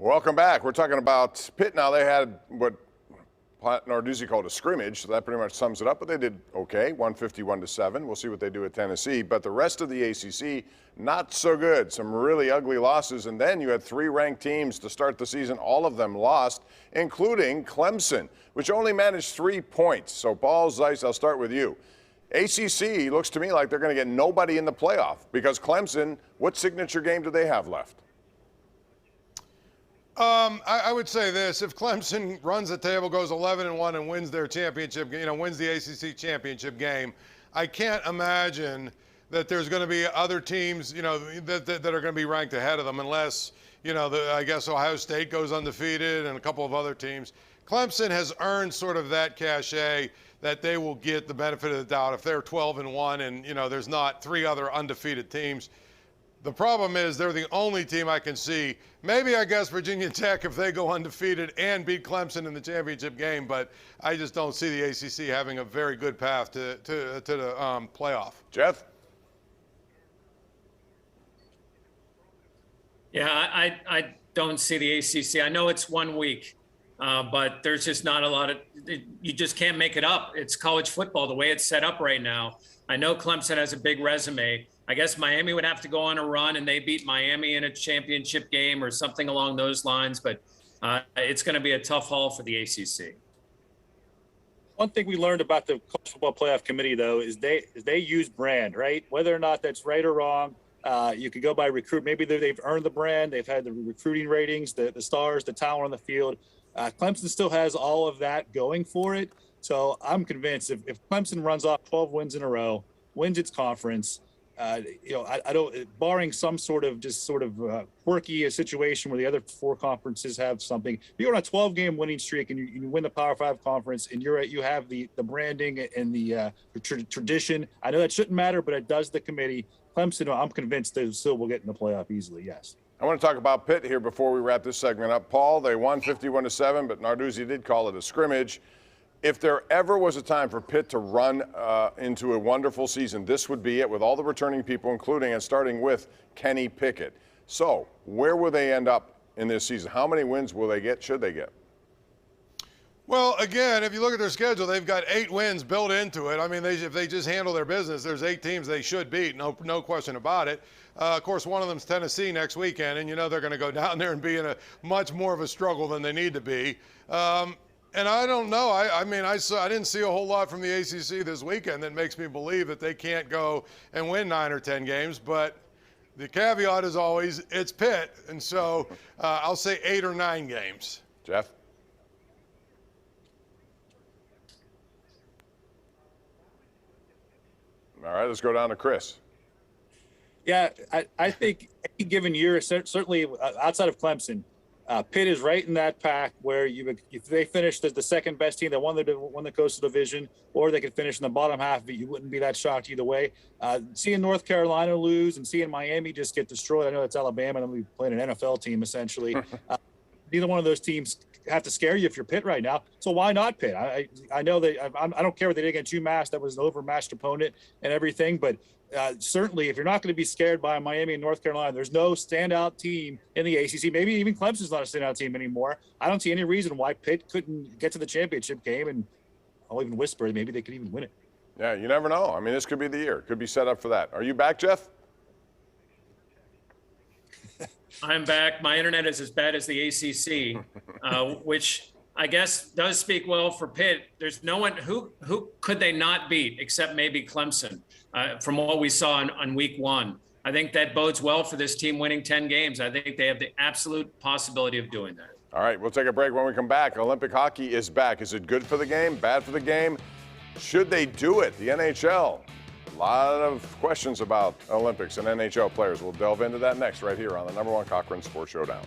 Welcome back. We're talking about Pitt now. They had what Narduzzi called a scrimmage, so that pretty much sums it up, but they did okay, 151-7. We'll see what they do at Tennessee. But the rest of the ACC, not so good. Some really ugly losses, and then you had 3 ranked teams to start the season. All of them lost, including Clemson, which only managed 3 points. So, Paul Zeise, I'll start with you. ACC looks to me like they're going to get nobody in the playoff because Clemson, what signature game do they have left? I would say this: if Clemson runs the table, goes 11-1, and wins their championship, wins the ACC championship game, I can't imagine that there's going to be other teams, that are going to be ranked ahead of them, unless, I guess Ohio State goes undefeated and a couple of other teams. Clemson has earned sort of that cachet that they will get the benefit of the doubt if they're 12-1 and there's not 3 other undefeated teams. The problem is they're the only team I can see. Maybe, I guess, Virginia Tech if they go undefeated and beat Clemson in the championship game, but I just don't see the ACC having a very good path to the playoff. Jeff? Yeah, I don't see the ACC. I know it's 1 week, but there's just not a lot of – you just can't make it up. It's college football, the way it's set up right now. I know Clemson has a big resume. I guess Miami would have to go on a run and they beat Miami in a championship game or something along those lines, but it's going to be a tough haul for the ACC. One thing we learned about the College Football Playoff Committee, though, is they use brand, right? Whether or not that's right or wrong, you could go by recruit. Maybe they've earned the brand. They've had the recruiting ratings, the stars, the talent on the field. Clemson still has all of that going for it. So I'm convinced if Clemson runs off 12 wins in a row, wins its conference, I don't, barring some sort of quirky situation where the other 4 conferences have something. If you're on a 12-game winning streak and you win the Power 5 conference and you have the branding and the tradition, I know that shouldn't matter, but it does the committee. Clemson, I'm convinced they still will get in the playoff easily, yes. I want to talk about Pitt here before we wrap this segment up. Paul, they won 51-7, but Narduzzi did call it a scrimmage. If there ever was a time for Pitt to run into a wonderful season, this would be it, with all the returning people, including and starting with Kenny Pickett. So where will they end up in this season? How many wins will they get, should they get? Well, again, if you look at their schedule, they've got 8 wins built into it. I mean, if they just handle their business, there's 8 teams they should beat, no question about it. Of course, one of them's Tennessee next weekend, and they're going to go down there and be in a much more of a struggle than they need to be. And I don't know. I didn't see a whole lot from the ACC this weekend that makes me believe that they can't go and win 9 or 10 games. But the caveat is always it's Pitt, and so I'll say 8 or 9 games. Jeff? All right, let's go down to Chris. Yeah, I think any given year, certainly outside of Clemson, Pitt is right in that pack where if they finished as the second best team that won the Coastal Division, or they could finish in the bottom half of it, you wouldn't be that shocked either way. Seeing North Carolina lose and seeing Miami just get destroyed, I know it's Alabama and we're playing an NFL team essentially. Neither one of those teams have to scare you if you're Pitt right now. So why not Pitt? I know that I don't care what they did against UMass. That was an overmatched opponent and everything, but certainly if you're not going to be scared by Miami and North Carolina, there's no standout team in the ACC. Maybe even Clemson's not a standout team anymore. I don't see any reason why Pitt couldn't get to the championship game, and I'll even whisper maybe they could even win it. Yeah, you never know. I mean, this could be the year. Could be set up for that. Are you back, Jeff? I'm back. My internet is as bad as the ACC, which I guess does speak well for Pitt. There's no one who could they not beat except maybe Clemson from what we saw on week 1. I think that bodes well for this team winning 10 games. I think they have the absolute possibility of doing that. All right, we'll take a break. When we come back, Olympic hockey is back. Is it good for the game, bad for the game? Should they do it? The NHL. A lot of questions about Olympics and NHL players. We'll delve into that next right here on the #1 Cochran Sports Showdown.